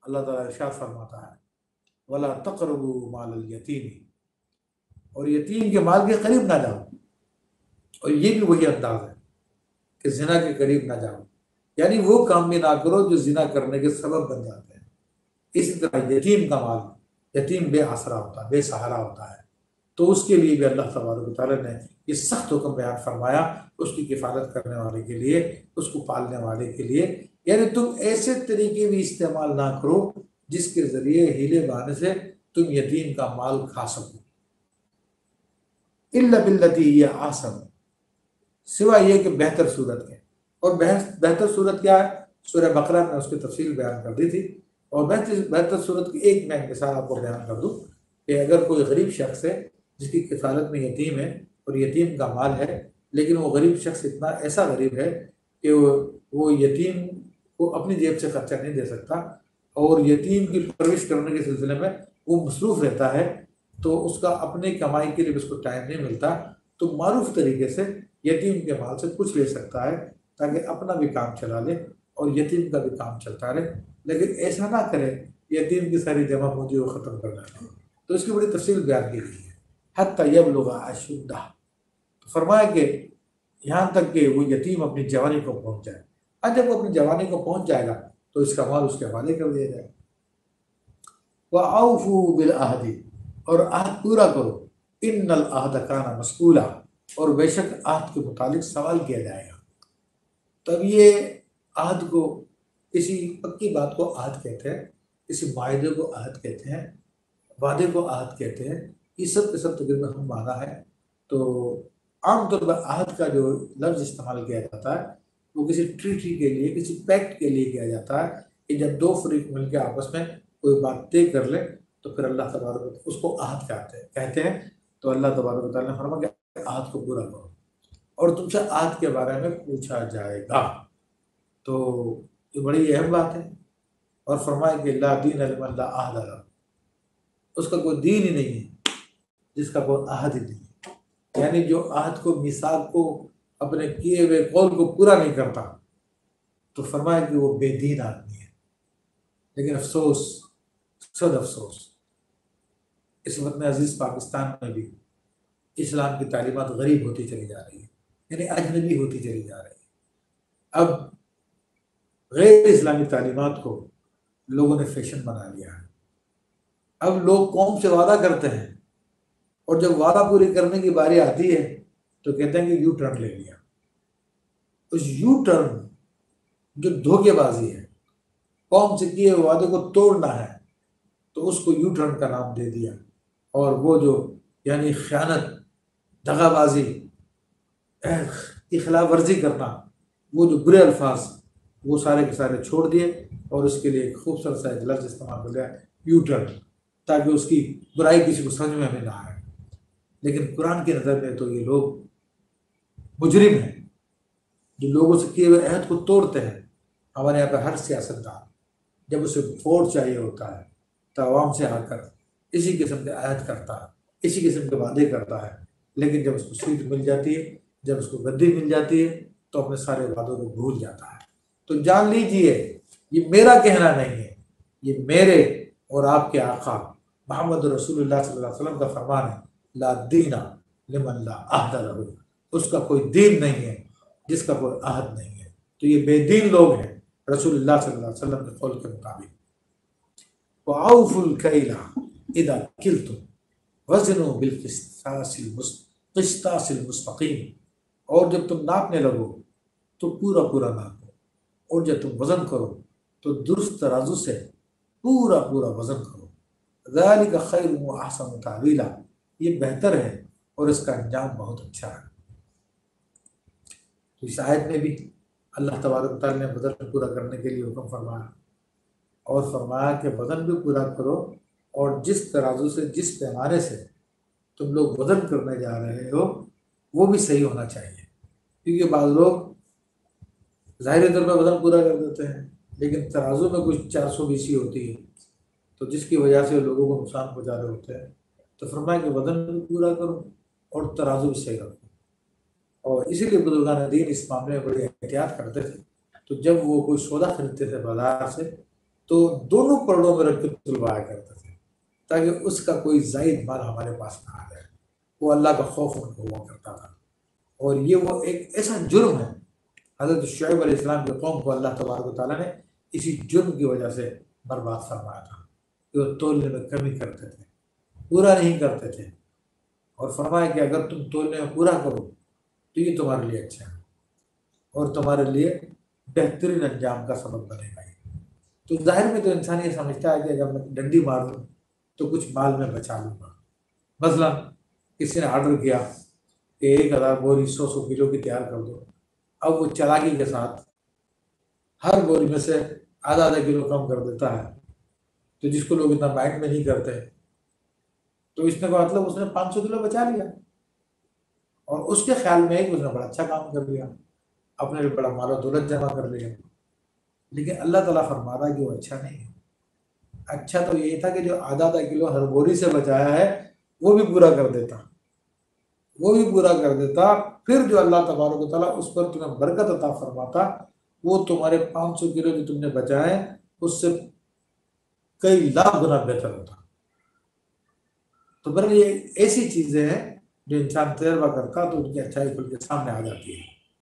اللہ تعالیٰ ارشاد فرماتا ہے وَلَا تَقْرَبُوا مَالَ الْيَتِيمِ، اور یتیم کے مال کے قریب نہ جاؤ. اور یہ بھی وہی انداز ہے کہ زنا کے قریب نہ جاؤ، یعنی وہ کام بھی نہ کرو جو زنا کرنے کے سبب بن جاتے ہیں. اسی طرح یتیم کا مال، یتیم بے آسرا ہوتا ہے، بے سہارا ہوتا ہے، تو اس کے لیے بھی اللہ تبارک و تعالیٰ نے یہ سخت حکم بیان فرمایا اس کی کفالت کرنے والے کے لیے، اس کو پالنے والے کے لیے. یعنی تم ایسے طریقے بھی استعمال نہ کرو جس کے ذریعے ہیلے بہانے سے تم یتیم کا مال کھا سکو. الا باللتی ہی احسن، سوائے یہ کہ بہتر صورت ہے. اور بہتر صورت کیا ہے؟ سورہ بقرہ میں اس کی تفصیل بیان کر دی تھی. اور بہتر صورت کی ایک میں مثال آپ کو بیان کر دوں کہ اگر کوئی غریب شخص ہے جس کی کفالت میں یتیم ہے اور یتیم کا مال ہے، لیکن وہ غریب شخص اتنا ایسا غریب ہے کہ وہ یتیم کو اپنی جیب سے خرچہ نہیں دے سکتا اور یتیم کی پرورش کرنے کے سلسلے میں وہ مصروف رہتا ہے، تو اس کا اپنی کمائی کے لیے اس کو ٹائم نہیں ملتا، تو معروف طریقے سے یتیم کے مال سے کچھ لے سکتا ہے تاکہ اپنا بھی کام چلا لے اور یتیم کا بھی کام چلتا رہے. لیکن ایسا نہ کرے یتیم کی ساری جمع پونجی وہ ختم کر ڈالے. تو اس کی بڑی تفصیل بیان کی گئی ہے. حتی یبلغ اشدہ، تو فرمایا کہ یہاں تک کہ وہ یتیم اپنی جوانی کو پہنچ جائے. اور جب وہ اپنی جوانی کو پہنچ جائے گا تو اس کا مال اس کے حوالے کر دیا جائے گا. وَأَوْفُوا بِالْعَهْدِ، اور عہد پورا کرو. إِنَّ الْعَهْدَ كَانَ مَسْئُولًا، اور بے شک عہد کے متعلق سوال کیا جائے گا. تب یہ عہد کو، کسی پکی بات کو عہد کہتے ہیں، کسی معاہدے کو عہد کہتے ہیں، وعدے کو عہد کہتے ہیں. یہ سب کے سب تقریباً ہم مانا ہے. تو عام طور پر عہد کا جو لفظ استعمال کیا جاتا ہے وہ کسی ٹریٹی کے لیے، کسی پیکٹ کے لیے کیا جاتا ہے کہ جب دو فریق مل کے آپس میں کوئی بات طے کر لے تو پھر اللہ تبارک اس کو عہد کہتے ہیں. تو اللہ تبارک و تعالیٰ نے فرمایا کہ عہد کو پورا کرو اور تم سے عہد کے بارے میں پوچھا جائے گا. تو یہ بڑی اہم بات ہے. اور فرمایا کہ لا دین لمن لا عہد لہ، اس کا کوئی دین ہی نہیں ہے جس کا کوئی عہد ہی نہیں ہے. یعنی جو عہد کو، میثاق کو، اپنے کیے ہوئے قول کو پورا نہیں کرتا تو فرمایا کہ وہ بے دین آدمی ہے. لیکن افسوس، صد افسوس، اس وقت میں عزیز پاکستان میں بھی اسلام کی تعلیمات غریب ہوتی چلی جا رہی ہے، یعنی اجنبی ہوتی چلی جا رہی ہے. اب غیر اسلامی تعلیمات کو لوگوں نے فیشن بنا لیا ہے. اب لوگ قوم سے وعدہ کرتے ہیں اور جب وعدہ پوری کرنے کی باری آتی ہے تو کہتے ہیں کہ یو ٹرن لے لیا. اس یو ٹرن جو دھوکے بازی ہے، قوم سے کیے وعدے کو توڑنا ہے، تو اس کو یو ٹرن کا نام دے دیا. اور وہ جو یعنی خیانت، دغا بازی، کی خلاف ورزی کرنا، وہ جو برے الفاظ، وہ سارے کے سارے چھوڑ دیے اور اس کے لیے ایک خوبصورت سا ایک لفظ استعمال کر لیا، یو ٹرن، تاکہ اس کی برائی کسی کو سمجھ میں ہمیں نہ آئے. لیکن قرآن کی نظر میں تو یہ لوگ مجرم ہیں جو لوگوں سے کیے ہوئے عہد کو توڑتے ہیں. ہمارے یہاں پہ ہر سیاستدان جب اسے ووٹ چاہیے ہوتا ہے تو عوام سے آ کر اسی قسم کے عہد کرتا ہے، اسی قسم کے وعدے کرتا ہے. لیکن جب اس کو سیٹ مل جاتی ہے، جب اس کو گدی مل جاتی ہے تو اپنے سارے وعدوں کو بھول جاتا ہے. تو جان لیجئے یہ میرا کہنا نہیں ہے، یہ میرے اور آپ کے آقا محمد رسول اللہ صلی اللہ علیہ وسلم کا فرمان ہے. لا دین لمن لا عہد لہ، اس کا کوئی دین نہیں ہے جس کا کوئی عہد نہیں ہے. تو یہ بے دین لوگ ہیں رسول اللہ صلی اللہ علیہ وسلم کے قول کے مطابق. وَأَوْفُوا الْكَيْلَ إِذَا كِلْتُمْ وَزِنُوا بِالْقِسْطَاسِ الْمُسْتَقِيمِ، اور جب تم ناپنے لگو تو پورا پورا ناپو، اور جب تم وزن کرو تو درست ترازو سے پورا پورا وزن کرو. ذَلِكَ خَيْرٌ وَأَحْسَنُ تَأْوِيلًا، یہ بہتر ہے اور اس کا انجام بہت اچھا ہے. تو اس آیت میں بھی اللہ تبارک و تعالیٰ نے وزن پورا کرنے کے لیے حکم فرمایا اور فرمایا کہ وزن بھی پورا کرو اور جس ترازو سے، جس پیمانے سے تم لوگ وزن کرنے جا رہے ہو وہ بھی صحیح ہونا چاہیے. کیونکہ بعض لوگ ظاہری طور پر وزن پورا کر دیتے ہیں لیکن ترازو میں کچھ 420 ہوتی ہے تو جس کی وجہ سے لوگوں کو نقصان پہنچا رہے ہوتے ہیں. تو فرمایا کہ وزن بھی پورا کرو اور ترازو بھی صحیح رکھو. اور اسی لیے بزرگان دین اس معاملے میں بڑی احتیاط کرتے تھے. تو جب وہ کوئی سودا خریدتے تھے بازار سے تو دونوں پلڑوں میں رکھ کے تلوایا کرتے تھے تاکہ اس کا کوئی زائد مال ہمارے پاس نہ آ جائے. وہ اللہ کا خوف ان کو ہوا کرتا تھا. اور یہ وہ ایک ایسا جرم ہے، حضرت شعیب علیہ السلام کی قوم کو اللہ تبارک و تعالیٰ نے اسی جرم کی وجہ سے برباد فرمایا تھا کہ وہ تولنے میں کمی کرتے تھے، پورا نہیں کرتے تھے. اور فرمایا کہ اگر تم تولنے میں پورا کرو تو یہ تمہارے لیے اچھا ہے اور تمہارے لیے بہترین انجام کا سبب بنے گا. تو ظاہر میں تو انسان یہ سمجھتا ہے کہ اگر میں ڈنڈی مار دوں تو کچھ مال میں بچا لوں گا. مثلا کسی نے آرڈر کیا کہ 1000 بوری 100 کلو کی تیار کر دو. اب وہ چالاکی کے ساتھ ہر بوری میں سے آدھا کلو کم کر دیتا ہے، تو جس کو لوگ اتنا مائنڈ میں نہیں کرتے، تو اس نے کا مطلب اس نے 500 کلو بچا لیا اور اس کے خیال میں اس نے بڑا اچھا کام کر لیا، اپنے لیے بڑا مال و دولت جمع کر لیا. لیکن اللہ تعالیٰ فرما رہا ہے کہ وہ اچھا نہیں ہے. اچھا تو یہ تھا کہ جو آدھا کلو ہر بوری سے بچایا ہے وہ بھی پورا کر دیتا، وہ بھی پورا کر دیتا. پھر جو اللہ تبارک و تعالیٰ اس پر تمہیں برکت عطا فرماتا، وہ تمہارے 500 کلو جو تم نے بچائے اس سے کئی لاکھ گنا بہتر ہوتا. تو بہرحال یہ ایسی چیزیں ہیں جو انسان تجربہ کرتا تو ان کی اچھائی کھل کے سامنے آ جاتی ہے.